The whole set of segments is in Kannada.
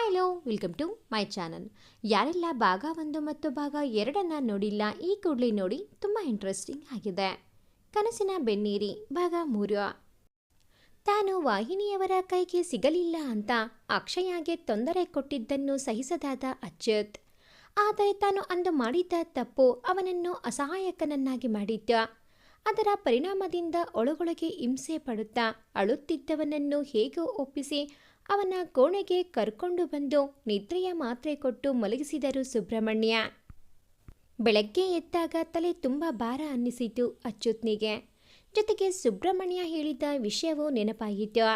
Hello welcome to my channel. ಯಾರೆಲ್ಲ ಭಾಗ 1 ಮತ್ತು ಭಾಗ 2 ನೋಡಿಲ್ಲ, ಈ ಕೂಡಲೇ ನೋಡಿ, ತುಂಬ ಇಂಟ್ರೆಸ್ಟಿಂಗ್ ಆಗಿದೆ. ಕನಸಿನ ಬೆನ್ನೇರಿ ಭಾಗ 3. ತಾನು ವಾಹಿನಿಯವರ ಕೈಗೆ ಸಿಗಲಿಲ್ಲ ಅಂತ ಅಕ್ಷಯಾಗೆ ತೊಂದರೆ ಕೊಟ್ಟಿದ್ದನ್ನು ಸಹಿಸದಾದ ಅಚ್ಯುತ್, ಆದರೆ ತಾನು ಅಂದು ಮಾಡಿದ್ದ ತಪ್ಪು ಅವನನ್ನು ಅಸಹಾಯಕನನ್ನಾಗಿ ಮಾಡಿದ್ದ. ಅದರ ಪರಿಣಾಮದಿಂದ ಒಳಗೊಳಗೆ ಹಿಂಸೆ ಪಡುತ್ತಾ ಅಳುತ್ತಿದ್ದವನನ್ನು ಹೇಗೋ ಒಪ್ಪಿಸಿ ಅವನ ಕೋಣೆಗೆ ಕರ್ಕೊಂಡು ಬಂದು ನಿದ್ರೆಯ ಮಾತ್ರೆ ಕೊಟ್ಟು ಮಲಗಿಸಿದರು ಸುಬ್ರಹ್ಮಣ್ಯ. ಬೆಳಗ್ಗೆ ಎದ್ದಾಗ ತಲೆ ತುಂಬ ಭಾರ ಅನ್ನಿಸಿತು ಅಚ್ಯುತ್ನಿಗೆ. ಜೊತೆಗೆ ಸುಬ್ರಹ್ಮಣ್ಯ ಹೇಳಿದ ವಿಷಯವೂ ನೆನಪಾಯಿತು.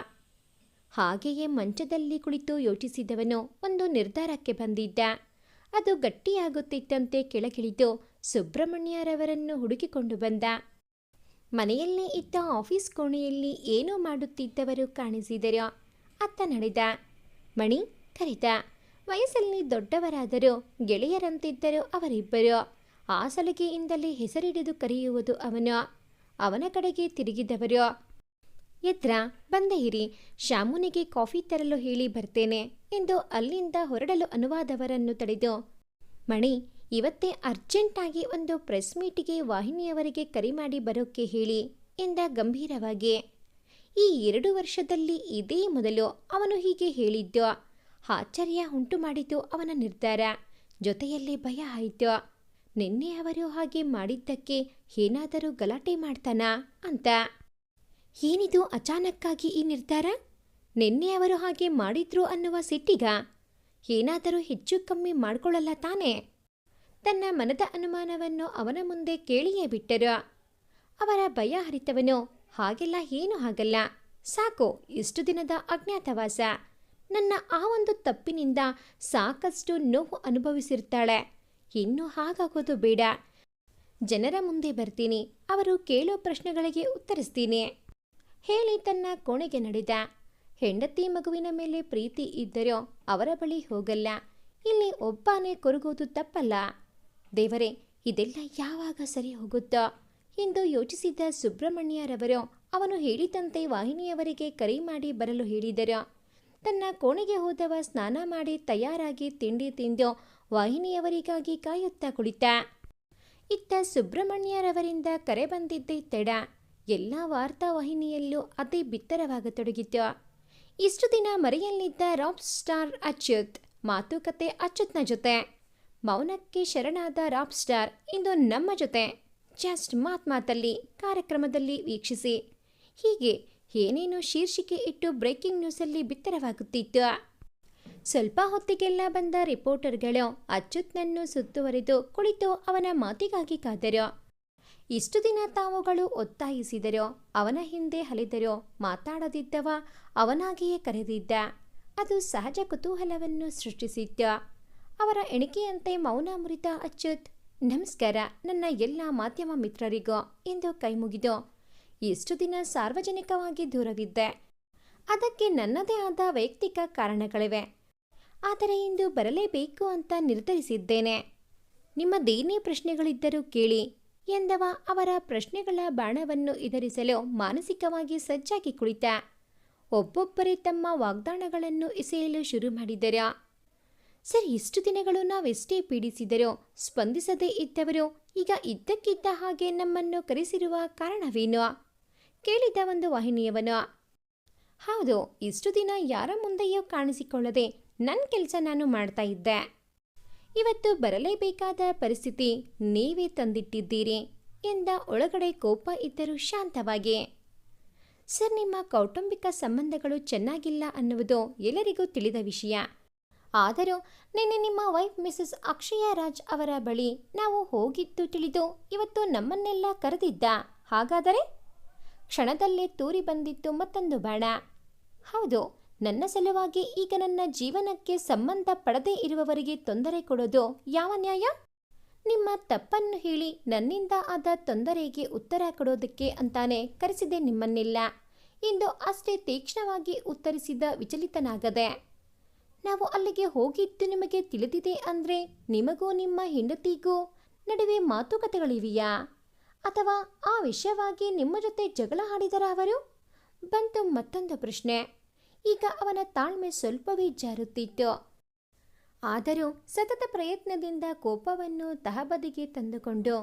ಹಾಗೆಯೇ ಮಂಚದಲ್ಲಿ ಕುಳಿತು ಯೋಚಿಸಿದವನು ಒಂದು ನಿರ್ಧಾರಕ್ಕೆ ಬಂದಿದ್ದ. ಅದು ಗಟ್ಟಿಯಾಗುತ್ತಿದ್ದಂತೆ ಕೆಳಗಿಳಿದು ಸುಬ್ರಹ್ಮಣ್ಯರವರನ್ನು ಹುಡುಕಿಕೊಂಡು ಬಂದ. ಮನೆಯಲ್ಲೇ ಇದ್ದ ಆಫೀಸ್ ಕೋಣೆಯಲ್ಲಿ ಏನೋ ಮಾಡುತ್ತಿದ್ದವರು ಕಾಣಿಸಿದರು. ಅತ್ತ ನಡೆದ. ಮಣಿ ಕರೆದ. ವಯಸ್ಸಲ್ಲಿ ದೊಡ್ಡವರಾದರೂ ಗೆಳೆಯರಂತಿದ್ದರು ಅವರಿಬ್ಬರು. ಆ ಸಲಿಗೆಯಿಂದಲೇ ಹೆಸರಿಡಿದು ಕರೆಯುವುದು ಅವನು. ಅವನ ಕಡೆಗೆ ತಿರುಗಿದವರು. ಎದ್ರ ಬಂದೇ ಇರಿ, ಶಾಮುನಿಗೆ ಕಾಫಿ ತರಲು ಹೇಳಿ ಬರ್ತೇನೆ ಎಂದು ಅಲ್ಲಿಂದ ಹೊರಡಲು ಅನುವಾದವರನ್ನು ತಡೆದು, ಮಣಿ ಇವತ್ತೇ ಅರ್ಜೆಂಟಾಗಿ ಒಂದು ಪ್ರೆಸ್ ಮೀಟಿಗೆ ವಾಹಿನಿಯವರಿಗೆ ಕರೆ ಮಾಡಿ ಬರೋಕ್ಕೆ ಹೇಳಿ ಎಂದ ಗಂಭೀರವಾಗಿ. ಈ 2 ವರ್ಷದಲ್ಲಿ ಇದೇ ಮೊದಲು ಅವನು ಹೀಗೆ ಹೇಳಿದ್ದು. ಆಶ್ಚರ್ಯ ಉಂಟು ಮಾಡಿತು ಅವನ ನಿರ್ಧಾರ. ಜೊತೆಯಲ್ಲೇ ಭಯ ಆಯಿತು. ನಿನ್ನೆ ಅವರು ಹಾಗೆ ಮಾಡಿದ್ದಕ್ಕೆ ಏನಾದರೂ ಗಲಾಟೆ ಮಾಡ್ತಾನಾ ಅಂತ. ಏನಿದು ಅಚಾನಕ್ಕಾಗಿ ಈ ನಿರ್ಧಾರ? ನಿನ್ನೆ ಅವರು ಹಾಗೆ ಮಾಡಿದ್ರು ಅನ್ನುವ ಸಿಟ್ಟಿಗ? ಏನಾದರೂ ಹೆಚ್ಚು ಕಮ್ಮಿ ಮಾಡ್ಕೊಳ್ಳಲ್ಲ ತಾನೇ? ತನ್ನ ಮನದ ಅನುಮಾನವನ್ನು ಅವನ ಮುಂದೆ ಕೇಳಿಯೇ ಬಿಟ್ಟರು. ಅವರ ಭಯ ಹರಿತವನು, ಹಾಗೆಲ್ಲ ಏನೂ ಆಗಲ್ಲ, ಸಾಕು ಇಷ್ಟು ದಿನದ ಅಜ್ಞಾತವಾಸ. ನನ್ನ ಆ ಒಂದು ತಪ್ಪಿನಿಂದ ಸಾಕಷ್ಟು ನೋವು ಅನುಭವಿಸಿರ್ತಾಳೆ. ಇನ್ನೂ ಹಾಗಾಗೋದು ಬೇಡ. ಜನರ ಮುಂದೆ ಬರ್ತೀನಿ, ಅವರು ಕೇಳೋ ಪ್ರಶ್ನೆಗಳಿಗೆ ಉತ್ತರಿಸ್ತೀನಿ ಹೇಳಿ ತನ್ನ ಕೋಣೆಗೆ ನಡೆದ. ಹೆಂಡತಿ ಮಗುವಿನ ಮೇಲೆ ಪ್ರೀತಿ ಇದ್ದರೋ ಅವರ ಬಳಿ ಹೋಗಲ್ಲ. ಇಲ್ಲಿ ಒಬ್ಬನೇ ಕೊರಗೋದು ತಪ್ಪಲ್ಲ. ದೇವರೇ, ಇದೆಲ್ಲ ಯಾವಾಗ ಸರಿ ಹೋಗುತ್ತೋ ಎಂದು ಯೋಚಿಸಿದ ಸುಬ್ರಹ್ಮಣ್ಯರವರು ಅವನು ಹೇಳಿದಂತೆ ವಾಹಿನಿಯವರಿಗೆ ಕರೆ ಮಾಡಿ ಬರಲು ಹೇಳಿದರು. ತನ್ನ ಕೋಣೆಗೆ ಹೋದವ ಸ್ನಾನ ಮಾಡಿ ತಯಾರಾಗಿ ತಿಂಡಿ ತಿಂದು ವಾಹಿನಿಯವರಿಗಾಗಿ ಕಾಯುತ್ತಾ ಕುಳಿತ. ಇತ್ತ ಸುಬ್ರಹ್ಮಣ್ಯರವರಿಂದ ಕರೆ ಬಂದಿದ್ದೇ ತಡ. ಎಲ್ಲ ವಾರ್ತಾವಾಹಿನಿಯಲ್ಲೂ ಅದೇ ಬಿತ್ತರವಾಗತೊಡಗಿತು. ಇಷ್ಟು ದಿನ ಮರೆಯಲ್ಲಿದ್ದ ರಾಕ್ ಸ್ಟಾರ್ ಅಚ್ಯುತ್, ಮಾತುಕತೆ ಅಚ್ಯುತ್ನ ಜೊತೆ. ಮೌನಕ್ಕೆ ಶರಣಾದ ರಾಕ್ ಸ್ಟಾರ್ ಇಂದು ನಮ್ಮ ಜೊತೆ. ಜಸ್ಟ್ ಮಾತಲ್ಲಿ ಕಾರ್ಯಕ್ರಮದಲ್ಲಿ ವೀಕ್ಷಿಸಿ. ಹೀಗೆ ಏನೇನು ಶೀರ್ಷಿಕೆ ಇಟ್ಟು ಬ್ರೇಕಿಂಗ್ ನ್ಯೂಸಲ್ಲಿ ಬಿತ್ತರವಾಗುತ್ತಿತ್ತು. ಸ್ವಲ್ಪ ಹೊತ್ತಿಗೆಲ್ಲ ಬಂದ ರಿಪೋರ್ಟರ್ಗಳು ಅಚ್ಯುತ್ನನ್ನು ಸುತ್ತುವರೆದು ಕುಳಿತು ಅವನ ಮಾತಿಗಾಗಿ ಕಾದರು. ಇಷ್ಟು ದಿನ ತಾವುಗಳು ಒತ್ತಾಯಿಸಿದರೋ, ಅವನ ಹಿಂದೆ ಅಲೆದರೋ ಮಾತಾಡದಿದ್ದವ ಅವನಾಗಿಯೇ ಕರೆದಿದ್ದ. ಅದು ಸಹಜ ಕುತೂಹಲವನ್ನು ಸೃಷ್ಟಿಸಿತ್ತು. ಅವರ ಎಣಿಕೆಯಂತೆ ಮೌನ ಮುರಿದ ಅಚ್ಯುತ್, ನಮಸ್ಕಾರ ನನ್ನ ಎಲ್ಲ ಮಾಧ್ಯಮ ಮಿತ್ರರಿಗೂ ಎಂದು ಕೈಮುಗಿದು, ಇಷ್ಟು ದಿನ ಸಾರ್ವಜನಿಕವಾಗಿ ದೂರವಿದ್ದೆ. ಅದಕ್ಕೆ ನನ್ನದೇ ಆದ ವೈಯಕ್ತಿಕ ಕಾರಣಗಳಿವೆ. ಆದರೆ ಇಂದು ಬರಲೇಬೇಕು ಅಂತ ನಿರ್ಧರಿಸಿದ್ದೇನೆ. ನಿಮ್ಮದೇನೇ ಪ್ರಶ್ನೆಗಳಿದ್ದರೂ ಕೇಳಿ ಎಂದವ ಅವರ ಪ್ರಶ್ನೆಗಳ ಬಾಣವನ್ನು ಎದುರಿಸಲು ಮಾನಸಿಕವಾಗಿ ಸಜ್ಜಾಗಿ ಕುಳಿತ. ಒಬ್ಬೊಬ್ಬರೇ ತಮ್ಮ ವಾಗ್ದಾನಗಳನ್ನು ಎಸೆಯಲು ಶುರು ಮಾಡಿದರು. ಸರಿ, ಇಷ್ಟು ದಿನಗಳು ನಾವೆಷ್ಟೇ ಪೀಡಿಸಿದರೋ ಸ್ಪಂದಿಸದೇ ಇದ್ದವರು ಈಗ ಇದ್ದಕ್ಕಿದ್ದ ಹಾಗೆ ನಮ್ಮನ್ನು ಕರೆಸಿರುವ ಕಾರಣವೇನು ಕೇಳಿದ ಒಂದು ವಾಹಿನಿಯವನು. ಹೌದು, ಇಷ್ಟು ದಿನ ಯಾರ ಮುಂದೆಯೂ ಕಾಣಿಸಿಕೊಳ್ಳದೆ ನನ್ನ ಕೆಲಸ ನಾನು ಮಾಡ್ತಾ ಇದ್ದೆ. ಇವತ್ತು ಬರಲೇಬೇಕಾದ ಪರಿಸ್ಥಿತಿ ನೀವೇ ತಂದಿಟ್ಟಿದ್ದೀರಿ ಎಂದ ಒಳಗಡೆ ಕೋಪ ಇದ್ದರೂ ಶಾಂತವಾಗಿ. ಸರ್, ನಿಮ್ಮ ಕೌಟುಂಬಿಕ ಸಂಬಂಧಗಳು ಚೆನ್ನಾಗಿಲ್ಲ ಅನ್ನುವುದು ಎಲ್ಲರಿಗೂ ತಿಳಿದ ವಿಷಯ. ಆದರೂ ನಿನ್ನೆ ನಿಮ್ಮ ವೈಫ್ ಮಿಸಸ್ ಅಕ್ಷಯ ರಾಜ್ ಅವರ ಬಳಿ ನಾವು ಹೋಗಿದ್ದು ತಿಳಿದು ಇವತ್ತು ನಮ್ಮನ್ನೆಲ್ಲ ಕರೆದಿದ್ದ. ಹಾಗಾದರೆ ಕ್ಷಣದಲ್ಲೇ ತೂರಿ ಬಂದಿತ್ತು ಮತ್ತೊಂದು ಬಾಣ. ಹೌದು, ನನ್ನ ಸಲುವಾಗಿ ಈಗ ನನ್ನ ಜೀವನಕ್ಕೆ ಸಂಬಂಧ ಪಡದೇ ಇರುವವರಿಗೆ ತೊಂದರೆ ಕೊಡೋದು ಯಾವ ನ್ಯಾಯ? ನಿಮ್ಮ ತಪ್ಪನ್ನು ಹೇಳಿ ನನ್ನಿಂದ ಆದ ತೊಂದರೆಗೆ ಉತ್ತರ ಕೊಡೋದಕ್ಕೆ ಅಂತಾನೆ ಕರೆಸಿದೆ ನಿಮ್ಮನ್ನೆಲ್ಲ ಎಂದು ಅಷ್ಟೇ ತೀಕ್ಷ್ಣವಾಗಿ ಉತ್ತರಿಸಿದ ವಿಚಲಿತನಾಗದೆ. ನಾವು ಅಲ್ಲಿಗೆ ಹೋಗಿದ್ದು ನಿಮಗೆ ತಿಳಿದಿದೆ ಅಂದರೆ ನಿಮಗೂ ನಿಮ್ಮ ಹೆಂಡತಿಗೂ ನಡುವೆ ಮಾತುಕತೆಗಳಿವೆಯಾ? ಅಥವಾ ಆ ವಿಷಯವಾಗಿ ನಿಮ್ಮ ಜೊತೆ ಜಗಳ ಆಡಿದರ ಅವರು? ಬಂತು ಮತ್ತೊಂದು ಪ್ರಶ್ನೆ. ಈಗ ಅವನ ತಾಳ್ಮೆ ಸ್ವಲ್ಪವೇ ಜಾರುತ್ತಿತ್ತು. ಆದರೂ ಸತತ ಪ್ರಯತ್ನದಿಂದ ಕೋಪವನ್ನು ತಹಬದಿಗೆ ತಂದುಕೊಂಡು,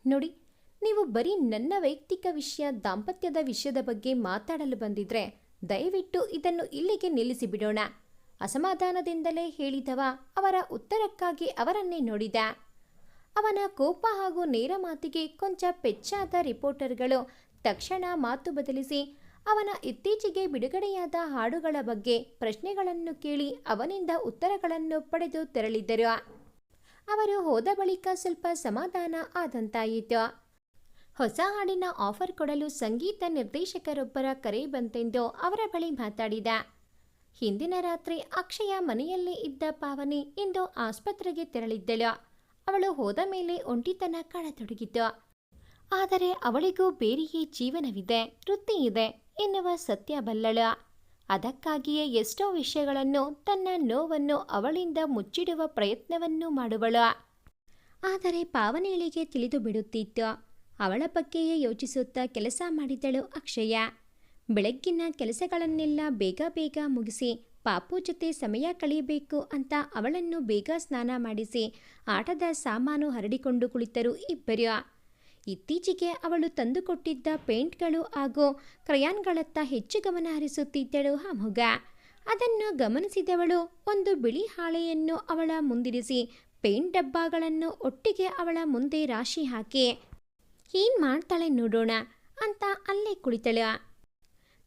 ನೋಡಿ, ನೀವು ಬರೀ ನನ್ನ ವೈಯಕ್ತಿಕ ವಿಷಯ, ದಾಂಪತ್ಯದ ವಿಷಯದ ಬಗ್ಗೆ ಮಾತಾಡಲು ಬಂದಿದ್ರೆ ದಯವಿಟ್ಟು ಇದನ್ನು ಇಲ್ಲಿಗೆ ನಿಲ್ಲಿಸಿಬಿಡೋಣ. ಅಸಮಾಧಾನದಿಂದಲೇ ಹೇಳಿದವ ಅವರ ಉತ್ತರಕ್ಕಾಗಿ ಅವರನ್ನೇ ನೋಡಿದ. ಅವನ ಕೋಪ ಹಾಗೂ ನೇರ ಮಾತಿಗೆ ಕೊಂಚ ಪೆಚ್ಚಾದ ರಿಪೋರ್ಟರ್ಗಳು ತಕ್ಷಣ ಮಾತು ಬದಲಿಸಿ ಅವನ ಇತ್ತೀಚೆಗೆ ಬಿಡುಗಡೆಯಾದ ಹಾಡುಗಳ ಬಗ್ಗೆ ಪ್ರಶ್ನೆಗಳನ್ನು ಕೇಳಿ ಅವನಿಂದ ಉತ್ತರಗಳನ್ನು ಪಡೆದು ತೆರಳಿದರು. ಅವರು ಹೋದ ಬಳಿಕ ಸ್ವಲ್ಪ ಸಮಾಧಾನ ಆದಂತಾಯಿತು. ಹೊಸ ಹಾಡಿನ ಆಫರ್ ಕೊಡಲು ಸಂಗೀತ ನಿರ್ದೇಶಕರೊಬ್ಬರ ಕರೆ ಬಂತೆಂದು ಅವರ ಬಳಿ ಮಾತಾಡಿದ. ಹಿಂದಿನ ರಾತ್ರಿ ಅಕ್ಷಯ ಮನೆಯಲ್ಲೇ ಇದ್ದ ಪಾವನಿ ಇಂದು ಆಸ್ಪತ್ರೆಗೆ ತೆರಳಿದ್ದಳು. ಅವಳು ಹೋದ ಮೇಲೆ ಒಂಟಿತನ ಕಾಣತೊಡಗಿತು. ಆದರೆ ಅವಳಿಗೂ ಬೇರೆಯೇ ಜೀವನವಿದೆ, ವೃತ್ತಿ ಇದೆ ಎನ್ನುವ ಸತ್ಯ ಬಲ್ಲಳು. ಅದಕ್ಕಾಗಿಯೇ ಎಷ್ಟೋ ವಿಷಯಗಳನ್ನು, ತನ್ನ ನೋವನ್ನು ಅವಳಿಂದ ಮುಚ್ಚಿಡುವ ಪ್ರಯತ್ನವನ್ನು ಮಾಡುವಳು. ಆದರೆ ಪಾವನಿಳಿಗೆ ತಿಳಿದು ಬಿಡುತ್ತಿತ್ತು. ಅವಳ ಬಗ್ಗೆಯೇ ಯೋಚಿಸುತ್ತಾ ಕೆಲಸ ಮಾಡಿದಳು ಅಕ್ಷಯ. ಬೆಳಗ್ಗಿನ ಕೆಲಸಗಳನ್ನೆಲ್ಲ ಬೇಗ ಬೇಗ ಮುಗಿಸಿ ಪಾಪು ಜೊತೆ ಸಮಯ ಕಳೆಯಬೇಕು ಅಂತ ಅವಳನ್ನು ಬೇಗ ಸ್ನಾನ ಮಾಡಿಸಿ ಆಟದ ಸಾಮಾನು ಹರಡಿಕೊಂಡು ಕುಳಿತರು ಇಬ್ಬರು. ಇತ್ತೀಚೆಗೆ ಅವಳು ತಂದುಕೊಟ್ಟಿದ್ದ ಪೇಂಟ್ಗಳು ಹಾಗೂ ಕ್ರಯಾನ್ಗಳತ್ತ ಹೆಚ್ಚು ಗಮನ ಹರಿಸುತ್ತಿದ್ದಳು ಅಮೋಘ. ಅದನ್ನು ಗಮನಿಸಿದವಳು ಒಂದು ಬಿಳಿ ಹಾಳೆಯನ್ನು ಅವಳ ಮುಂದಿರಿಸಿ ಪೇಂಟ್ ಡಬ್ಬಗಳನ್ನು ಒಟ್ಟಿಗೆ ಅವಳ ಮುಂದೆ ರಾಶಿ ಹಾಕಿ, ಏನ್ ಮಾಡ್ತಾಳೆ ನೋಡೋಣ ಅಂತ ಅಲ್ಲೇ ಕುಳಿತಳು.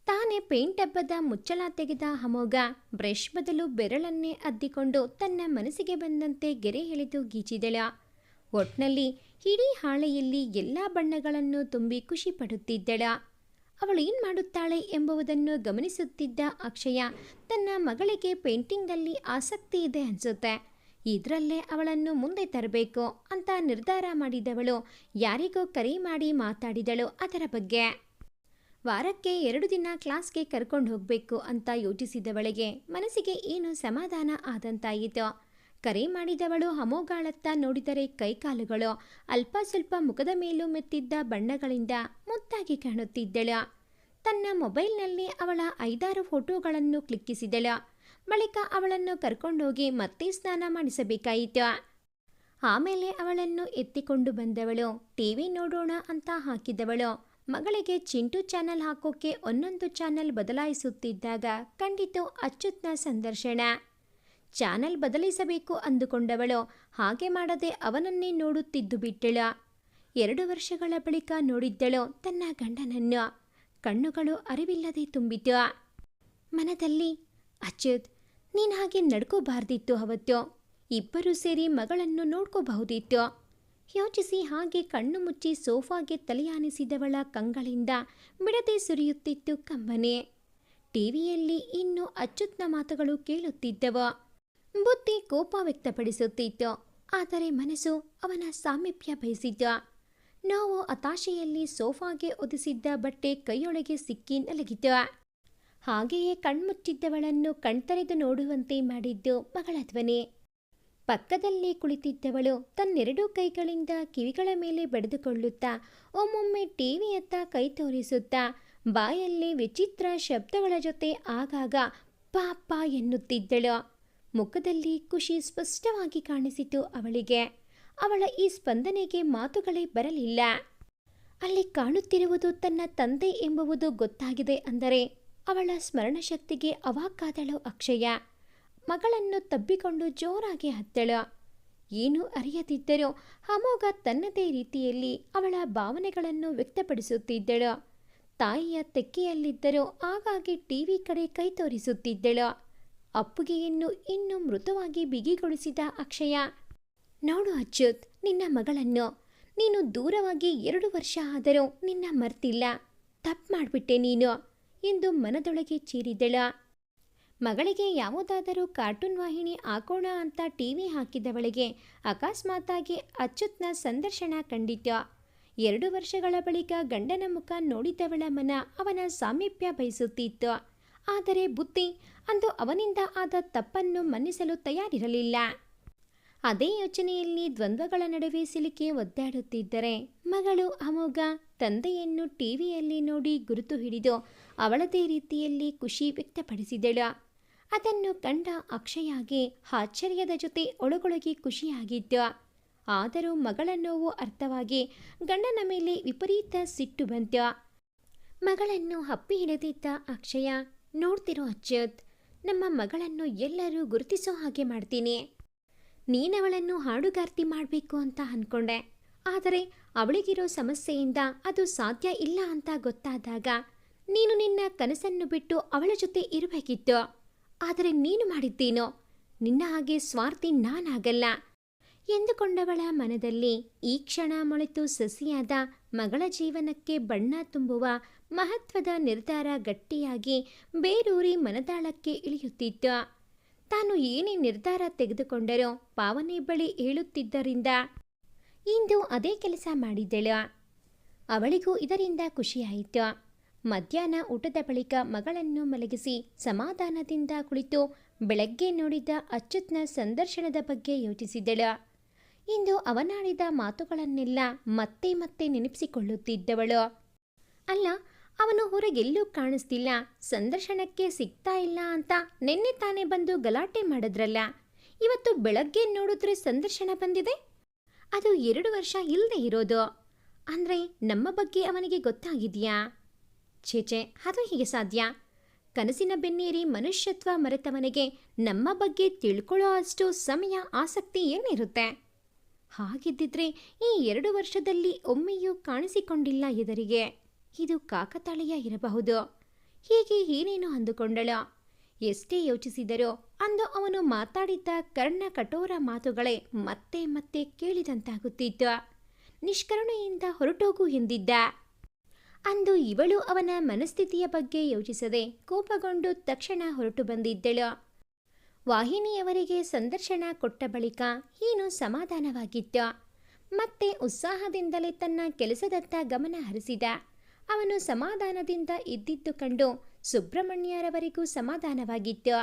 ತಾನೇ ಪೇಂಟ್ ಡಬ್ಬದ ಮುಚ್ಚಳ ತೆಗೆದ ಅಮೋಘ ಬ್ರಷ್ ಬದಲು ಬೆರಳನ್ನೇ ಅದ್ದಿಕೊಂಡು ತನ್ನ ಮನಸ್ಸಿಗೆ ಬಂದಂತೆ ಗೆರೆ ಎಳೆದು ಗೀಚಿದಳು. ಒಟ್ನಲ್ಲಿ ಇಡೀ ಹಾಳೆಯಲ್ಲಿ ಎಲ್ಲ ಬಣ್ಣಗಳನ್ನು ತುಂಬಿ ಖುಷಿ ಪಡುತ್ತಿದ್ದಳು. ಅವಳೇನು ಮಾಡುತ್ತಾಳೆ ಎಂಬುದನ್ನು ಗಮನಿಸುತ್ತಿದ್ದ ಅಕ್ಷಯ ತನ್ನ ಮಗಳಿಗೆ ಪೇಂಟಿಂಗ್ನಲ್ಲಿ ಆಸಕ್ತಿ ಇದೆ ಅನಿಸುತ್ತೆ, ಇದರಲ್ಲೇ ಅವಳನ್ನು ಮುಂದೆ ತರಬೇಕು ಅಂತ ನಿರ್ಧಾರ ಮಾಡಿದವಳು ಯಾರಿಗೋ ಕರೆ ಮಾಡಿ ಮಾತಾಡಿದಳು ಅದರ ಬಗ್ಗೆ. ವಾರಕ್ಕೆ 2 ದಿನ ಕ್ಲಾಸ್ಗೆ ಕರ್ಕೊಂಡು ಹೋಗಬೇಕು ಅಂತ ಯೋಚಿಸಿದವಳಿಗೆ ಮನಸ್ಸಿಗೆ ಏನು ಸಮಾಧಾನ ಆದಂತಾಯಿತು. ಕರೆ ಮಾಡಿದವಳು ಅಮೋಘಳತ್ತ ನೋಡಿದರೆ ಕೈಕಾಲುಗಳು ಅಲ್ಪ ಸ್ವಲ್ಪ ಮುಖದ ಮೇಲೂ ಮೆತ್ತಿದ್ದ ಬಣ್ಣಗಳಿಂದ ಮುದ್ದಾಗಿ ಕಾಣುತ್ತಿದ್ದಳು. ತನ್ನ ಮೊಬೈಲ್ನಲ್ಲಿ ಅವಳ 5-6 ಫೋಟೋಗಳನ್ನು ಕ್ಲಿಕ್ಕಿಸಿದಳು. ಬಳಿಕ ಅವಳನ್ನು ಕರ್ಕೊಂಡೋಗಿ ಮತ್ತೆ ಸ್ನಾನ ಮಾಡಿಸಬೇಕಾಯಿತು. ಆಮೇಲೆ ಅವಳನ್ನು ಎತ್ತಿಕೊಂಡು ಬಂದವಳು ಟಿವಿ ನೋಡೋಣ ಅಂತ ಹಾಕಿದವಳು ಮಗಳಿಗೆ ಚಿಂಟು ಚಾನಲ್ ಹಾಕೋಕೆ ಒಂದೊಂದು ಚಾನಲ್ ಬದಲಾಯಿಸುತ್ತಿದ್ದಾಗ ಕಂಡಿತು ಅಚ್ಯುತ್ನ ಸಂದರ್ಶನ. ಚಾನಲ್ ಬದಲಿಸಬೇಕು ಅಂದುಕೊಂಡವಳು ಹಾಗೆ ಮಾಡದೆ ಅವನನ್ನೇ ನೋಡುತ್ತಿದ್ದು ಬಿಟ್ಟಳು. 2 ವರ್ಷಗಳ ಬಳಿಕ ನೋಡಿದ್ದಳು ತನ್ನ ಗಂಡನನ್ನು. ಕಣ್ಣುಗಳು ಅರಿವಿಲ್ಲದೆ ತುಂಬಿತು. ಮನದಲ್ಲಿ, ಅಚ್ಯುತ್, ನೀನು ಹಾಗೆ ನಡ್ಕೋಬಾರ್ದಿತ್ತು ಅವತ್ತು. ಇಬ್ಬರೂ ಸೇರಿ ಮಗಳನ್ನು ನೋಡ್ಕೋಬಹುದಿತ್ತು. ಯೋಚಿಸಿ ಹಾಗೆ ಕಣ್ಣು ಮುಚ್ಚಿ ಸೋಫಾಗೆ ತಲೆಯಾನಿಸಿದವಳ ಕಂಗಳಿಂದ ಬಿಡದೆ ಸುರಿಯುತ್ತಿತ್ತು ಕಂಬನಿ. ಟಿವಿಯಲ್ಲಿ ಇನ್ನು ಅಚ್ಯುತ್ನ ಮಾತುಗಳು ಕೇಳುತ್ತಿದ್ದವು. ಬುದ್ಧಿ ಕೋಪ ವ್ಯಕ್ತಪಡಿಸುತ್ತಿತ್ತು. ಆದರೆ ಮನಸ್ಸು ಅವನ ಸಾಮೀಪ್ಯ ಬಯಸಿತ್ತು. ನೋವು ಹತಾಶೆಯಲ್ಲಿ ಸೋಫಾಗೆ ಒದಿಸಿದ್ದ ಬಟ್ಟೆ ಕೈಯೊಳಗೆ ಸಿಕ್ಕಿ ನಲಗಿತು. ಹಾಗೆಯೇ ಕಣ್ಮುಚ್ಚಿದ್ದವಳನ್ನು ಕಣ್ತೆರೆದು ನೋಡುವಂತೆ ಮಾಡಿದ್ದು ಮಗಳ ಧ್ವನಿ. ಪಕ್ಕದಲ್ಲಿ ಕುಳಿತಿದ್ದವಳು ತನ್ನೆರಡೂ ಕೈಗಳಿಂದ ಕಿವಿಗಳ ಮೇಲೆ ಬಡಿದುಕೊಳ್ಳುತ್ತಾ ಒಮ್ಮೊಮ್ಮೆ ಟಿವಿಯತ್ತ ಕೈ ತೋರಿಸುತ್ತಾ ಬಾಯಲ್ಲಿ ವಿಚಿತ್ರ ಶಬ್ದಗಳ ಜೊತೆ ಆಗಾಗ ಪಾಪ ಎನ್ನುತ್ತಿದ್ದಳು. ಮುಖದಲ್ಲಿ ಖುಷಿ ಸ್ಪಷ್ಟವಾಗಿ ಕಾಣಿಸಿತು ಅವಳಿಗೆ. ಅವಳ ಈ ಸ್ಪಂದನೆಗೆ ಮಾತುಗಳೇ ಬರಲಿಲ್ಲ. ಅಲ್ಲಿ ಕಾಣುತ್ತಿರುವುದು ತನ್ನ ತಂದೆ ಎಂಬುವುದು ಗೊತ್ತಾಗಿದೆ ಅಂದರೆ ಅವಳ ಸ್ಮರಣಶಕ್ತಿಗೆ ಅವಾಕ್ಕಾದಳು ಅಕ್ಷಯ. ಮಗಳನ್ನು ತಬ್ಬಿಕೊಂಡು ಜೋರಾಗಿ ಹತ್ತಳು. ಏನೂ ಅರಿಯದಿದ್ದರೂ ಅಮೋಘ ತನ್ನದೇ ರೀತಿಯಲ್ಲಿ ಅವಳ ಭಾವನೆಗಳನ್ನು ವ್ಯಕ್ತಪಡಿಸುತ್ತಿದ್ದಳು. ತಾಯಿಯ ತೆಕ್ಕೆಯಲ್ಲಿದ್ದರೂ ಆಗಾಗ್ಗೆ ಟಿವಿ ಕಡೆ ಕೈ ತೋರಿಸುತ್ತಿದ್ದಳು. ಅಪ್ಪುಗೆಯನ್ನು ಇನ್ನೂ ಮೃದುವಾಗಿ ಬಿಗಿಗೊಳಿಸಿದ ಅಕ್ಷಯ, ನೋಡು ಅಚ್ಯುತ್, ನಿನ್ನ ಮಗಳನ್ನು ನೀನು ದೂರವಾಗಿ 2 ವರ್ಷ ಆದರೂ ನಿನ್ನ ಮರ್ತಿಲ್ಲ. ತಪ್ಪು ಮಾಡಿಬಿಟ್ಟೆ ನೀನು ಎಂದು ಮನದೊಳಗೆ ಚೀರಿದಳ. ಮಗಳಿಗೆ ಯಾವುದಾದರೂ ಕಾರ್ಟೂನ್ ವಾಹಿನಿ ಹಾಕೋಣ ಅಂತ ಟಿವಿ ಹಾಕಿದವಳಿಗೆ ಅಕಸ್ಮಾತಾಗಿ ಅಚ್ಯುತ್ನ ಸಂದರ್ಶನ ಕಂಡಿತು. 2 ವರ್ಷಗಳ ಬಳಿಕ ಗಂಡನ ಮುಖ ನೋಡಿದವಳ ಮನ ಅವನ ಸಾಮೀಪ್ಯ ಬಯಸುತ್ತಿತ್ತು. ಆದರೆ ಬುದ್ಧಿ ಅಂದು ಅವನಿಂದ ಆದ ತಪ್ಪನ್ನು ಮನ್ನಿಸಲು ತಯಾರಿರಲಿಲ್ಲ. ಅದೇ ಯೋಚನೆಯಲ್ಲಿ ದ್ವಂದ್ವಗಳ ನಡುವೆ ಸಿಲುಕಿ ಒದ್ದಾಡುತ್ತಿದ್ದರೆ ಮಗಳು ಅಮೋಘ ತಂದೆಯನ್ನು ಟಿವಿಯಲ್ಲಿ ನೋಡಿ ಗುರುತು ಹಿಡಿದು ಅವಳದೇ ರೀತಿಯಲ್ಲಿ ಖುಷಿ ವ್ಯಕ್ತಪಡಿಸಿದಳು. ಅದನ್ನು ಕಂಡ ಅಕ್ಷಯಾಗೆ ಆಶ್ಚರ್ಯದ ಜೊತೆ ಒಳಗೊಳಗೆ ಖುಷಿಯಾಗಿತ್ತು. ಆದರೂ ಮಗಳ ನೋವು ಅರ್ಥವಾಗಿ ಗಂಡನ ಮೇಲೆ ವಿಪರೀತ ಸಿಟ್ಟು ಬಂತು. ಮಗಳನ್ನು ಅಪ್ಪಿ ಹಿಡಿದಿದ್ದ ಅಕ್ಷಯ, ನೋಡ್ತಿರೋ ಅಚ್ಯುತ್, ನಮ್ಮ ಮಗಳನ್ನು ಎಲ್ಲರೂ ಗುರುತಿಸೋ ಹಾಗೆ ಮಾಡ್ತೀನಿ. ನೀನವಳನ್ನು ಹಾಡುಗಾರ್ತಿ ಮಾಡಬೇಕು ಅಂತ ಅಂದ್ಕೊಂಡೆ, ಆದರೆ ಅವಳಿಗಿರೋ ಸಮಸ್ಯೆಯಿಂದ ಅದು ಸಾಧ್ಯ ಇಲ್ಲ ಅಂತ ಗೊತ್ತಾದಾಗ ನೀನು ನಿನ್ನ ಕನಸನ್ನು ಬಿಟ್ಟು ಅವಳ ಜೊತೆ ಇರಬೇಕಿತ್ತು. ಆದರೆ ನೀನು ಮಾಡಿದ್ದೇನೋ, ನಿನ್ನ ಹಾಗೆ ಸ್ವಾರ್ಥಿ ನಾನಾಗಲ್ಲ ಎಂದುಕೊಂಡವಳ ಮನದಲ್ಲಿ ಈ ಕ್ಷಣ ಮೊಳೆತು ಸಸಿಯಾದ ಮಗಳ ಜೀವನಕ್ಕೆ ಬಣ್ಣ ತುಂಬುವ ಮಹತ್ವದ ನಿರ್ಧಾರ ಗಟ್ಟಿಯಾಗಿ ಬೇರೂರಿ ಮನದಾಳಕ್ಕೆ ಇಳಿಯುತ್ತಿತ್ತು. ತಾನು ಏನೇ ನಿರ್ಧಾರ ತೆಗೆದುಕೊಂಡರೋ ಪಾವನಿ ಬಳಿ ಹೇಳುತ್ತಿದ್ದರಿಂದ ಇಂದು ಅದೇ ಕೆಲಸ ಮಾಡಿದ್ದಳು. ಅವಳಿಗೂ ಇದರಿಂದ ಖುಷಿಯಾಯಿತು. ಮಧ್ಯಾಹ್ನ ಊಟದ ಬಳಿಕ ಮಗಳನ್ನು ಮಲಗಿಸಿ ಸಮಾಧಾನದಿಂದ ಕುಳಿತು ಬೆಳಗ್ಗೆ ನೋಡಿದ ಅಚ್ಯುತ್ನ ಸಂದರ್ಶನದ ಬಗ್ಗೆ ಯೋಚಿಸಿದಳು. ಇಂದು ಅವನಾಡಿದ ಮಾತುಗಳನ್ನೆಲ್ಲ ಮತ್ತೆ ಮತ್ತೆ ನೆನಪಿಸಿಕೊಳ್ಳುತ್ತಿದ್ದವಳು. ಅಲ್ಲ, ಅವನು ಹೊರಗೆಲ್ಲೂ ಕಾಣಿಸ್ತಿಲ್ಲ, ಸಂದರ್ಶನಕ್ಕೆ ಸಿಗ್ತಾ ಇಲ್ಲ ಅಂತ ನಿನ್ನೆ ತಾನೇ ಬಂದು ಗಲಾಟೆ ಮಾಡಿದ್ರಲ್ಲ, ಇವತ್ತು ಬೆಳಗ್ಗೆ ನೋಡಿದ್ರೆ ಸಂದರ್ಶನ ಬಂದಿದೆ. ಅದು 2 ವರ್ಷ ಇಲ್ಲದೆ ಇರೋದು ಅಂದರೆ ನಮ್ಮ ಬಗ್ಗೆ ಅವನಿಗೆ ಗೊತ್ತಾಗಿದೆಯಾ? ಛೇಚೆ, ಅದು ಹೀಗೆ ಸಾಧ್ಯ? ಕನಸಿನ ಬೆನ್ನೇರಿ ಮನುಷ್ಯತ್ವ ಮರೆತವನಿಗೆ ನಮ್ಮ ಬಗ್ಗೆ ತಿಳ್ಕೊಳ್ಳೋ ಅಷ್ಟು ಸಮಯ, ಆಸಕ್ತಿ ಏನಿರುತ್ತೆ? ಹಾಗಿದ್ದಿದ್ರೆ ಈ 2 ವರ್ಷದಲ್ಲಿ ಒಮ್ಮೆಯೂ ಕಾಣಿಸಿಕೊಂಡಿಲ್ಲ ಎದುರಿಗೆ. ಇದು ಕಾಕತಾಳೀಯ ಇರಬಹುದು. ಹೀಗೆ ಏನೇನೋ ಅಂದುಕೊಂಡಳು. ಎಷ್ಟೇ ಯೋಚಿಸಿದರೋ ಅಂದು ಅವನು ಮಾತಾಡಿದ್ದ ಕರ್ಣ ಕಠೋರ ಮಾತುಗಳೇ ಮತ್ತೆ ಮತ್ತೆ ಕೇಳಿದಂತಾಗುತ್ತಿತ್ತು. ನಿಷ್ಕರುಣೆಯಿಂದ ಹೊರಟೋಗು ಎಂದಿದ್ದ. ಅಂದು ಇವಳು ಅವನ ಮನಸ್ಥಿತಿಯ ಬಗ್ಗೆ ಯೋಚಿಸದೆ ಕೋಪಗೊಂಡು ತಕ್ಷಣ ಹೊರಟು ಬಂದಿದ್ದಳು. ವಾಹಿನಿಯವರಿಗೆ ಸಂದರ್ಶನ ಕೊಟ್ಟ ಬಳಿಕ ಏನು ಸಮಾಧಾನವಾಗಿತ್ತು. ಮತ್ತೆ ಉತ್ಸಾಹದಿಂದಲೇ ತನ್ನ ಕೆಲಸದತ್ತ ಗಮನ ಹರಿಸಿದ. ಅವನು ಸಮಾಧಾನದಿಂದ ಇದ್ದಿದ್ದು ಕಂಡು ಸುಬ್ರಹ್ಮಣ್ಯರವರಿಗೂ ಸಮಾಧಾನವಾಗಿತ್ತು.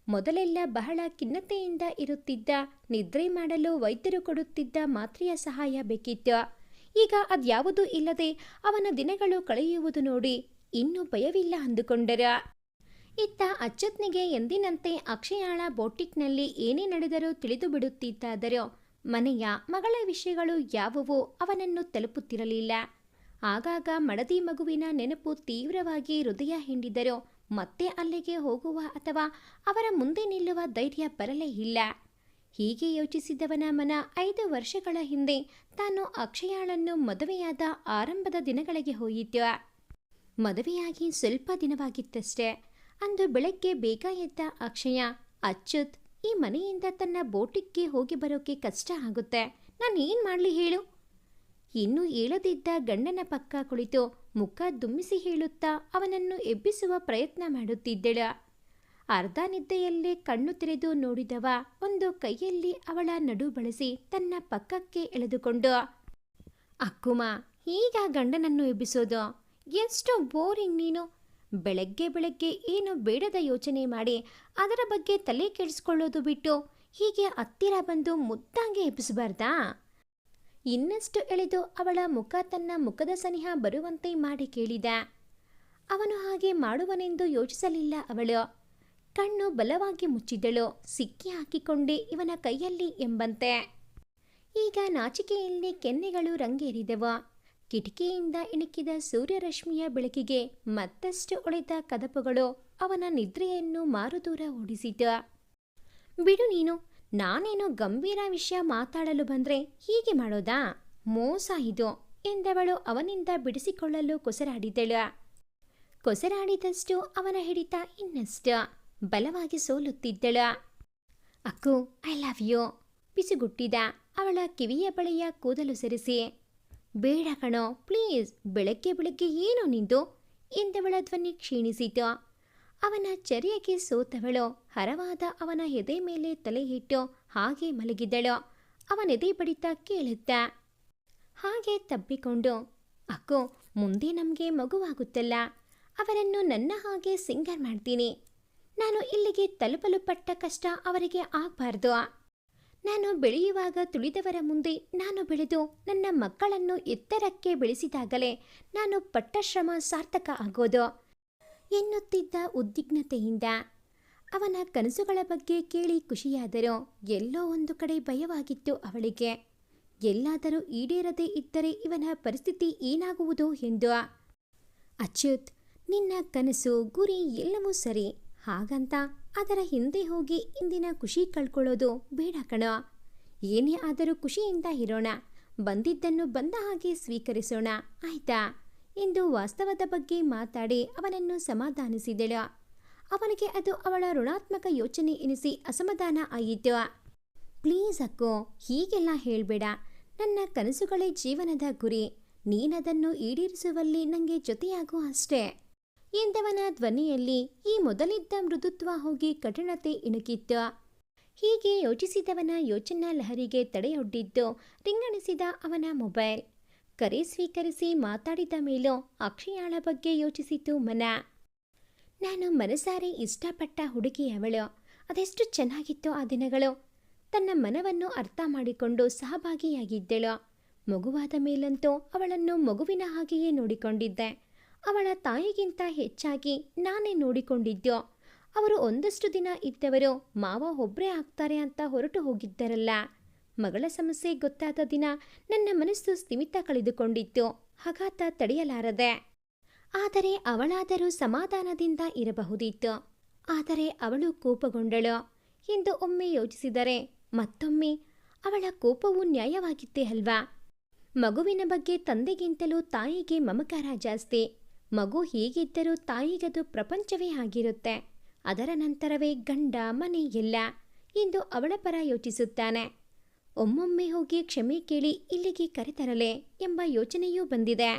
ಮೊದಲೆಲ್ಲ ಬಹಳ ಖಿನ್ನತೆಯಿಂದ ಇರುತ್ತಿದ್ದ, ನಿದ್ರೆ ಮಾಡಲು ವೈದ್ಯರು ಕೊಡುತ್ತಿದ್ದ ಮಾತ್ರೆಯ ಸಹಾಯ ಬೇಕಿತ್ತು. ಈಗ ಅದ್ಯಾವುದೂ ಇಲ್ಲದೆ ಅವನ ದಿನಗಳು ಕಳೆಯುವುದು ನೋಡಿ ಇನ್ನೂ ಭಯವಿಲ್ಲ ಅಂದುಕೊಂಡರು. ಇತ್ತ ಅಚ್ಯುತ್ನಿಗೆ ಎಂದಿನಂತೆ ಅಕ್ಷಯಾಳ ಬೋಟಿಕ್ನಲ್ಲಿ ಏನೇ ನಡೆದರೂ ತಿಳಿದು ಬಿಡುತ್ತಿತ್ತಾದರೂ ಮನೆಯ ಮಗಳ ವಿಷಯಗಳು ಯಾವುವೂ ಅವನನ್ನು ತಲುಪುತ್ತಿರಲಿಲ್ಲ. ಆಗಾಗ ಮಡದಿ ಮಗುವಿನ ನೆನಪು ತೀವ್ರವಾಗಿ ಹೃದಯ ಹಿಂಡಿದರೂ ಮತ್ತೆ ಅಲ್ಲಿಗೆ ಹೋಗುವ ಅಥವಾ ಅವರ ಮುಂದೆ ನಿಲ್ಲುವ ಧೈರ್ಯ ಬರಲೇ ಇಲ್ಲ. ಹೀಗೆ ಯೋಚಿಸಿದವನ ಮನ 5 ವರ್ಷಗಳ ಹಿಂದೆ ತಾನು ಅಕ್ಷಯಾಳನ್ನು ಮದುವೆಯಾದ ಆರಂಭದ ದಿನಗಳಿಗೆ ಹೋಯಿತು. ಮದುವೆಯಾಗಿ ಸ್ವಲ್ಪ ದಿನವಾಗಿತ್ತಷ್ಟೇ. ಅಂದು ಬೆಳಗ್ಗೆ ಬೇಗ ಎದ್ದ ಅಕ್ಷಯ, ಅಚ್ಯುತ್, ಈ ಮನೆಯಿಂದ ತನ್ನ ಬೋಟಿಕ್ಗೆ ಹೋಗಿ ಬರೋಕೆ ಕಷ್ಟ ಆಗುತ್ತೆ, ನಾನು ಏನು ಮಾಡಲಿ ಹೇಳು? ಇನ್ನೂ ಏಳದಿದ್ದ ಗಂಡನ ಪಕ್ಕ ಕುಳಿತು ಮುಖ ದುಮ್ಮಿಸಿ ಹೇಳುತ್ತಾ ಅವನನ್ನು ಎಬ್ಬಿಸುವ ಪ್ರಯತ್ನ ಮಾಡುತ್ತಿದ್ದಳು. ಅರ್ಧ ನಿದ್ದೆಯಲ್ಲೇ ಕಣ್ಣು ತೆರೆದು ನೋಡಿದವ ಒಂದು ಕೈಯಲ್ಲಿ ಅವಳ ನಡು ಬಳಸಿ ತನ್ನ ಪಕ್ಕಕ್ಕೆ ಎಳೆದುಕೊಂಡು, ಅಕ್ಕುಮ, ಈಗ ಗಂಡನನ್ನು ಎಬ್ಬಿಸೋದು ಎಷ್ಟು ಬೋರಿಂಗ್ ನೀನು. ಬೆಳಗ್ಗೆ ಬೆಳಗ್ಗೆ ಏನು ಬೇಡದ ಯೋಚನೆ ಮಾಡಿ ಅದರ ಬಗ್ಗೆ ತಲೆ ಕೆಡಿಸ್ಕೊಳ್ಳೋದು ಬಿಟ್ಟು ಹೀಗೆ ಹತ್ತಿರ ಬಂದು ಮುದ್ದಾಗಿ ಎಬ್ಬಿಸಬಾರ್ದಾ? ಇನ್ನಷ್ಟು ಎಳೆದು ಅವಳ ಮುಖ ತನ್ನ ಮುಖದ ಸನಿಹ ಬರುವಂತೆ ಮಾಡಿ ಕೇಳಿದ. ಅವನು ಹಾಗೆ ಮಾಡುವನೆಂದು ಯೋಚಿಸಲಿಲ್ಲ ಅವಳು. ಕಣ್ಣು ಬಲವಾಗಿ ಮುಚ್ಚಿದಳು, ಸಿಕ್ಕಿ ಹಾಕಿಕೊಂಡೆ ಇವನ ಕೈಯಲ್ಲಿ ಎಂಬಂತೆ. ಈಗ ನಾಚಿಕೆಯಲ್ಲಿ ಕೆನ್ನೆಗಳು ರಂಗೇರಿದವು. ಕಿಟಕಿಯಿಂದ ಇಣುಕಿದ ಸೂರ್ಯರಶ್ಮಿಯ ಬೆಳಕಿಗೆ ಮತ್ತಷ್ಟು ಒಳೆದ ಕದಪುಗಳು ಅವನ ನಿದ್ರೆಯನ್ನು ಮಾರುದೂರ ಓಡಿಸಿತು. ಬಿಡು ನೀನು, ನಾನೇನೋ ಗಂಭೀರ ವಿಷಯ ಮಾತಾಡಲು ಬಂದ್ರೆ ಹೀಗೆ ಮಾಡೋದಾ? ಮೋಸ ಇದು ಎಂದವಳು ಅವನಿಂದ ಬಿಡಿಸಿಕೊಳ್ಳಲು ಕೊಸರಾಡಿದಳು. ಕೊಸರಾಡಿದಷ್ಟು ಅವನ ಹಿಡಿತ ಇನ್ನಷ್ಟು ಬಲವಾಗಿ ಸೋಲುತ್ತಿದ್ದಳು. ಅಕ್ಕು, ಐ ಲವ್ ಯು ಪಿಸುಗುಟ್ಟಿದ ಅವಳ ಕಿವಿಯ ಬಳಿಯ ಕೂದಲು ಸರಿಸಿ. ಬೇಡ ಕಣೋ ಪ್ಲೀಸ್, ಬೆಳಗ್ಗೆ ಬೆಳಗ್ಗೆ ಏನು ನಿಂದು ಎಂದವಳ ಧ್ವನಿ ಕ್ಷೀಣಿಸಿತು. ಅವನ ಚರ್ಯೆಗೆ ಸೋತವಳು ಹರವಾದ ಅವನ ಎದೆ ಮೇಲೆ ತಲೆ ಇಟ್ಟು ಹಾಗೆ ಮಲಗಿದಳು. ಅವನೆದೆ ಬಡಿತ ಕೇಳುತ್ತ ಹಾಗೆ ತಬ್ಬಿಕೊಂಡು, ಅಕ್ಕೋ, ಮುಂದೆ ನಮಗೆ ಮಗುವಾಗುತ್ತಲ್ಲ, ಅವರನ್ನು ನನ್ನ ಹಾಗೆ ಸಿಂಗರ್ ಮಾಡ್ತೀನಿ. ನಾನು ಇಲ್ಲಿಗೆ ತಲುಪಲು ಪಟ್ಟ ಕಷ್ಟ ಅವರಿಗೆ ಆಗಬಾರ್ದು. ನಾನು ಬೆಳೆಯುವಾಗ ತುಳಿದವರ ಮುಂದೆ ನಾನು ಬೆಳೆದು ನನ್ನ ಮಕ್ಕಳನ್ನು ಎತ್ತರಕ್ಕೆ ಬೆಳೆಸಿದಾಗಲೇ ನಾನು ಪಟ್ಟ ಶ್ರಮ ಸಾರ್ಥಕ ಆಗೋದು ಎನ್ನುತ್ತಿದ್ದ ಉದ್ವಿಗ್ನತೆಯಿಂದ. ಅವನ ಕನಸುಗಳ ಬಗ್ಗೆ ಕೇಳಿ ಖುಷಿಯಾದರೂ ಎಲ್ಲೋ ಒಂದು ಕಡೆ ಭಯವಾಗಿತ್ತು ಅವಳಿಗೆ. ಎಲ್ಲಾದರೂ ಈಡೇರದೇ ಇದ್ದರೆ ಇವನ ಪರಿಸ್ಥಿತಿ ಏನಾಗುವುದೋ ಎಂದು. ಅಚ್ಯುತ್, ನಿನ್ನ ಕನಸು ಗುರಿ ಎಲ್ಲವೂ ಸರಿ, ಹಾಗಂತ ಅದರ ಹಿಂದೆ ಹೋಗಿ ಇಂದಿನ ಖುಷಿ ಕಳ್ಕೊಳ್ಳೋದು ಬೇಡ ಕಣೋ. ಏನೇ ಆದರೂ ಖುಷಿಯಿಂದ ಇರೋಣ, ಬಂದಿದ್ದನ್ನು ಬಂದ ಹಾಗೆ ಸ್ವೀಕರಿಸೋಣ, ಆಯ್ತಾ ಎಂದು ವಾಸ್ತವದ ಬಗ್ಗೆ ಮಾತಾಡಿ ಅವನನ್ನು ಸಮಾಧಾನಿಸಿದಳು. ಅವನಿಗೆ ಅದು ಅವಳ ಋಣಾತ್ಮಕ ಯೋಚನೆ ಎನಿಸಿ ಅಸಮಾಧಾನ ಆಯಿತು. ಪ್ಲೀಸ್ ಅಕ್ಕೋ, ಹೀಗೆಲ್ಲ ಹೇಳಬೇಡ. ನನ್ನ ಕನಸುಗಳೇ ಜೀವನದ ಗುರಿ, ನೀನದನ್ನು ಈಡೇರಿಸುವಲ್ಲಿ ನನಗೆ ಜೊತೆಯಾಗೋ ಅಷ್ಟೇ ಎಂದವನ ಧ್ವನಿಯಲ್ಲಿ ಈ ಮೊದಲಿದ್ದ ಮೃದುತ್ವ ಹೋಗಿ ಕಠಿಣತೆ ಇಣುಕಿತ್ತು. ಹೀಗೆ ಯೋಚಿಸಿದವನ ಯೋಚನಾ ಲಹರಿಗೆ ತಡೆಯೊಡ್ಡಿದ್ದು ರಿಂಗಣಿಸಿದ ಅವನ ಮೊಬೈಲ್. ಕರೆ ಸ್ವೀಕರಿಸಿ ಮಾತಾಡಿದ ಮೇಲೂ ಅಕ್ಷಯಾಳ ಬಗ್ಗೆ ಯೋಚಿಸಿತು ಮನ. ನಾನು ಮನಸಾರೆ ಇಷ್ಟಪಟ್ಟ ಹುಡುಗಿ ಅವಳು. ಅದೆಷ್ಟು ಚೆನ್ನಾಗಿತ್ತು ಆ ದಿನಗಳು. ತನ್ನ ಮನವನ್ನು ಅರ್ಥ ಮಾಡಿಕೊಂಡು ಸಹಭಾಗಿಯಾಗಿದ್ದಳು. ಮಗುವಾದ ಮೇಲಂತೂ ಅವಳನ್ನು ಮಗುವಿನ ಹಾಗೆಯೇ ನೋಡಿಕೊಂಡಿದ್ದೆ. ಅವಳ ತಾಯಿಗಿಂತ ಹೆಚ್ಚಾಗಿ ನಾನೇ ನೋಡಿಕೊಂಡಿದ್ದು. ಅವರು ಒಂದಷ್ಟು ದಿನ ಇದ್ದವರು ಮಾವ ಒಬ್ಬರೇ ಆಗ್ತಾರೆ ಅಂತ ಹೊರಟು ಹೋಗಿದ್ದರಲ್ಲ. ಮಗಳ ಸಮಸ್ಯೆ ಗೊತ್ತಾದ ದಿನ ನನ್ನ ಮನಸ್ಸು ಸ್ಥಿಮಿತ ಕಳೆದುಕೊಂಡಿತ್ತು. ಆಘಾತ ತಡೆಯಲಾರದೆ. ಆದರೆ ಅವಳಾದರೂ ಸಮಾಧಾನದಿಂದ ಇರಬಹುದಿತ್ತು. ಆದರೆ ಅವಳು ಕೋಪಗೊಂಡಳು ಎಂದು ಒಮ್ಮೆ ಯೋಚಿಸಿದರೆ ಮತ್ತೊಮ್ಮೆ ಅವಳ ಕೋಪವು ನ್ಯಾಯವಾಗಿತ್ತೇ ಅಲ್ವಾ? ಮಗುವಿನ ಬಗ್ಗೆ ತಂದೆಗಿಂತಲೂ ತಾಯಿಗೆ ಮಮಕಾರ ಜಾಸ್ತಿ. ಮಗು ಹೀಗಿದ್ದರೂ ತಾಯಿಗದು ಪ್ರಪಂಚವೇ ಆಗಿರುತ್ತೆ. ಅದರ ನಂತರವೇ ಗಂಡ, ಮನೆ ಎಲ್ಲ ಎಂದು ಅವಳ ಪರ ಯೋಚಿಸುತ್ತಾನೆ. ಒಮ್ಮೊಮ್ಮೆ ಹೋಗಿ ಕ್ಷಮೆ ಕೇಳಿ ಇಲ್ಲಿಗೆ ಕರೆತರಲೆ ಎಂಬ ಯೋಚನೆಯೂ ಬಂದಿದೆ.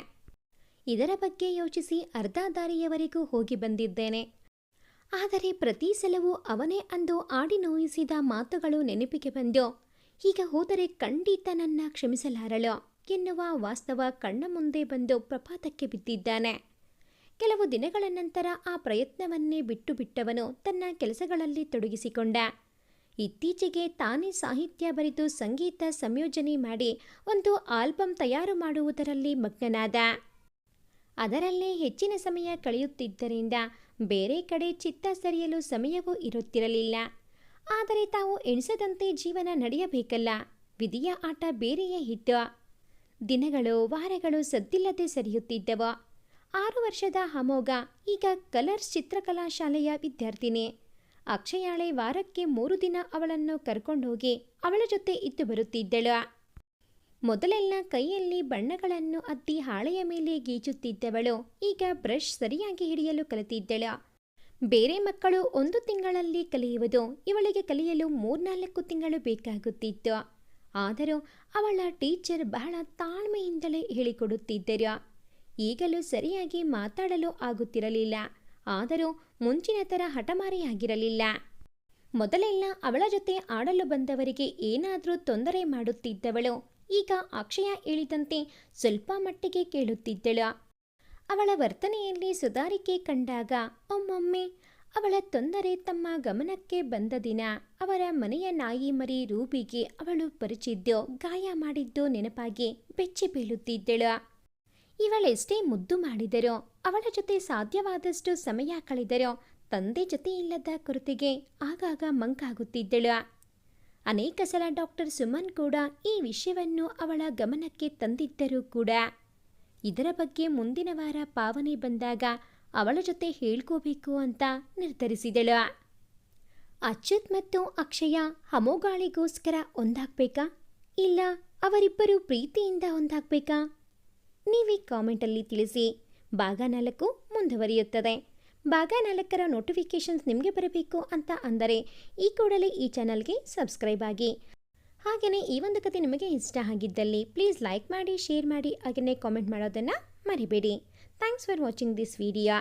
ಇದರ ಬಗ್ಗೆ ಯೋಚಿಸಿ ಅರ್ಧ ದಾರಿಯವರೆಗೂ ಹೋಗಿ ಬಂದಿದ್ದೇನೆ. ಆದರೆ ಪ್ರತಿ ಸಲವೂ ಅವನೇ ಅಂದು ಆಡಿ ನೋಯಿಸಿದ ಮಾತುಗಳು ನೆನಪಿಗೆ ಬಂದು ಈಗ ಹೋದರೆ ಖಂಡಿತ ನನ್ನ ಕ್ಷಮಿಸಲಾರಳು ಎನ್ನುವ ವಾಸ್ತವ ಕಣ್ಣ ಮುಂದೆ ಬಂದು ಪ್ರಪಾತಕ್ಕೆ ಬಿದ್ದಿದ್ದಾನೆ. ಕೆಲವು ದಿನಗಳ ನಂತರ ಆ ಪ್ರಯತ್ನವನ್ನೇ ಬಿಟ್ಟು ಬಿಟ್ಟವನು ತನ್ನ ಕೆಲಸಗಳಲ್ಲಿ ತೊಡಗಿಸಿಕೊಂಡ. ಇತ್ತೀಚೆಗೆ ತಾನೇ ಸಾಹಿತ್ಯ ಬರೆದು ಸಂಗೀತ ಸಂಯೋಜನೆ ಮಾಡಿ ಒಂದು ಆಲ್ಬಮ್ ತಯಾರು ಮಾಡುವುದರಲ್ಲಿ ಮಗ್ನನಾದ. ಅದರಲ್ಲೇ ಹೆಚ್ಚಿನ ಸಮಯ ಕಳೆಯುತ್ತಿದ್ದರಿಂದ ಬೇರೆ ಕಡೆ ಚಿತ್ತ ಸರಿಯಲು ಸಮಯವೂ ಇರುತ್ತಿರಲಿಲ್ಲ. ಆದರೆ ತಾವು ಎಣಿಸದಂತೆ ಜೀವನ ನಡೆಯಬೇಕಲ್ಲ, ವಿಧಿಯ ಆಟ ಬೇರೆಯೇ ಇತ್ತು. ದಿನಗಳು ವಾರಗಳು ಸದ್ದಿಲ್ಲದೆ ಸರಿಯುತ್ತಿದ್ದವು. 6 ವರ್ಷದ ಅಮೋಘ ಈಗ ಕಲರ್ಸ್ ಚಿತ್ರಕಲಾ ಶಾಲೆಯ ವಿದ್ಯಾರ್ಥಿನಿ. ಅಕ್ಷಯಾಳೆ ವಾರಕ್ಕೆ 3 ದಿನ ಅವಳನ್ನು ಕರ್ಕೊಂಡೋಗಿ ಅವಳ ಜೊತೆ ಇದ್ದು ಬರುತ್ತಿದ್ದಳು. ಮೊದಲೆಲ್ಲ ಕೈಯಲ್ಲಿ ಬಣ್ಣಗಳನ್ನು ಅದ್ದಿ ಹಾಳೆಯ ಮೇಲೆ ಗೀಚುತ್ತಿದ್ದವಳು ಈಗ ಬ್ರಷ್ ಸರಿಯಾಗಿ ಹಿಡಿಯಲು ಕಲಿತಿದ್ದಳು. ಬೇರೆ ಮಕ್ಕಳು 1 ತಿಂಗಳಲ್ಲಿ ಕಲಿಯುವುದು ಇವಳಿಗೆ ಕಲಿಯಲು 3-4 ತಿಂಗಳು ಬೇಕಾಗುತ್ತಿತ್ತು. ಆದರೂ ಅವಳ ಟೀಚರ್ ಬಹಳ ತಾಳ್ಮೆಯಿಂದಲೇ ಹೇಳಿಕೊಡುತ್ತಿದ್ದರು. ಈಗಲೂ ಸರಿಯಾಗಿ ಮಾತಾಡಲು ಆಗುತ್ತಿರಲಿಲ್ಲ. ಆದರೂ ಮುಂಚಿನ ಥರ ಹಠಮಾರಿಯಾಗಿರಲಿಲ್ಲ. ಮೊದಲೆಲ್ಲ ಅವಳ ಜೊತೆ ಆಡಲು ಬಂದವರಿಗೆ ಏನಾದರೂ ತೊಂದರೆ ಮಾಡುತ್ತಿದ್ದವಳು ಈಗ ಅಕ್ಷಯ ಹೇಳಿದಂತೆ ಸ್ವಲ್ಪ ಮಟ್ಟಿಗೆ ಕೇಳುತ್ತಿದ್ದಳು. ಅವಳ ವರ್ತನೆಯಲ್ಲಿ ಸುಧಾರಿಕೆ ಕಂಡಾಗ ಒಮ್ಮೊಮ್ಮೆ ಅವಳ ತೊಂದರೆ ತಮ್ಮ ಗಮನಕ್ಕೆ ಬಂದ ದಿನ ಅವರ ಮನೆಯ ನಾಯಿ ಮರಿ ರೂಬಿಗೆ ಅವಳು ಪರಿಚಿದ್ದು ಗಾಯ ಮಾಡಿದ್ದು ನೆನಪಾಗಿ ಬೆಚ್ಚಿ ಬೀಳುತ್ತಿದ್ದಳು. ಇವಳೆಷ್ಟೇ ಮುದ್ದು ಮಾಡಿದರೋ, ಅವಳ ಜೊತೆ ಸಾಧ್ಯವಾದಷ್ಟು ಸಮಯ ಕಳೆದರೋ ತಂದೆ ಜೊತೆ ಇಲ್ಲದ ಕೊರತೆಗೆ ಆಗಾಗ ಮಂಕಾಗುತ್ತಿದ್ದಳು. ಅನೇಕ ಸಲ ಡಾಕ್ಟರ್ ಸುಮನ್ ಕೂಡ ಈ ವಿಷಯವನ್ನು ಅವಳ ಗಮನಕ್ಕೆ ತಂದಿದ್ದರೂ ಕೂಡ ಇದರ ಬಗ್ಗೆ ಮುಂದಿನ ವಾರ ಪಾವನೆ ಬಂದಾಗ ಅವಳ ಜೊತೆ ಹೇಳ್ಕೋಬೇಕು ಅಂತ ನಿರ್ಧರಿಸಿದಳು. ಅಚ್ಯುತ್ ಮತ್ತು ಅಕ್ಷಯ ಅಮೋಘಳಿಗೋಸ್ಕರ ಒಂದಾಗಬೇಕಾ, ಇಲ್ಲ ಅವರಿಬ್ಬರು ಪ್ರೀತಿಯಿಂದ ಒಂದಾಗಬೇಕಾ? ನೀವೇ ಕಾಮೆಂಟಲ್ಲಿ ತಿಳಿಸಿ. ಭಾಗ 4 ಮುಂದುವರಿಯುತ್ತದೆ. ಭಾಗ 4ರ ನೋಟಿಫಿಕೇಷನ್ಸ್ ನಿಮಗೆ ಬರಬೇಕು ಅಂತ ಅಂದರೆ ಈ ಕೂಡಲೇ ಈ ಚಾನಲ್ಗೆ ಸಬ್ಸ್ಕ್ರೈಬ್ ಆಗಿ. ಹಾಗೆಯೇ ಈ ಒಂದು ಕತೆ ನಿಮಗೆ ಇಷ್ಟ ಆಗಿದ್ದಲ್ಲಿ ಪ್ಲೀಸ್ ಲೈಕ್ ಮಾಡಿ, ಶೇರ್ ಮಾಡಿ, ಹಾಗೆಯೇ ಕಾಮೆಂಟ್ ಮಾಡೋದನ್ನು ಮರಿಬೇಡಿ. Thanks for watching this video.